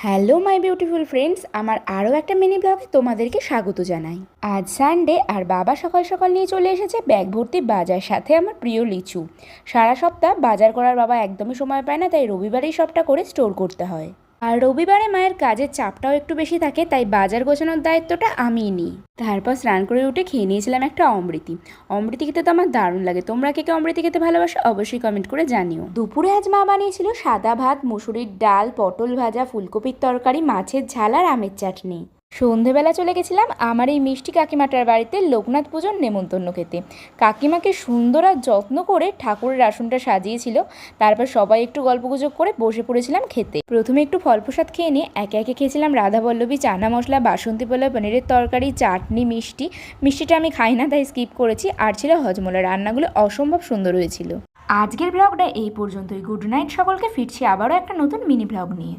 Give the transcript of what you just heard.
Hello my beautiful friends, আমার আরও একটা মিনি ব্লগে তোমাদেরকে স্বাগত জানাই। আজ সানডে আর বাবা সকাল সকাল নিয়ে চলে এসেছে ব্যাগ ভর্তি বাজার, সাথে আমার প্রিয় লিচু। সারা সপ্তাহ বাজার করার বাবা একদমই সময় পায় না, তাই রবিবারেই সবটা করে স্টোর করতে হয়। আর রবিবারে মায়ের কাজের চাপটাও একটু বেশি থাকে, তাই বাজার গোছানোর দায়িত্বটা আমিই নিই। তারপর স্নান করে উঠে খেয়ে নিয়েছিলাম একটা অমৃতি। অমৃতি খেতে তো আমার দারুণ লাগে। তোমরা কে কে অমৃতি খেতে ভালোবাসো অবশ্যই কমেন্ট করে জানিও। দুপুরে আজ মা বানিয়েছিল সাদা ভাত, মুসুরির ডাল, পটল ভাজা, ফুলকপির তরকারি, মাছের ঝাল আর আমের চাটনি। সন্ধেবেলা চলে গেছিলাম আমার এই মিষ্টি কাকিমাটার বাড়িতে লোকনাথ পুজোর নেমন্তন্ন খেতে। কাকিমাকে সুন্দর আর যত্ন করে ঠাকুরের আসনটা সাজিয়েছিল। তারপর সবাই একটু গল্পগুজব করে বসে পড়েছিলাম খেতে। প্রথমে একটু ফল প্রসাদ খেয়ে নিয়ে একে একে খেয়েছিলাম রাধাবল্লভী, চানা মশলা, বাসন্তী পোলাও, পনিরের তরকারি, চাটনি, মিষ্টিটা আমি খাই না তাই স্কিপ করেছি। আর ছিল হজমোলা। রান্নাগুলো অসম্ভব সুন্দর হয়েছিল। আজকের ব্লগটা এই পর্যন্তই। গুড নাইট সকলকে। ফিরছি আবারও একটা নতুন মিনি ব্লগ নিয়ে।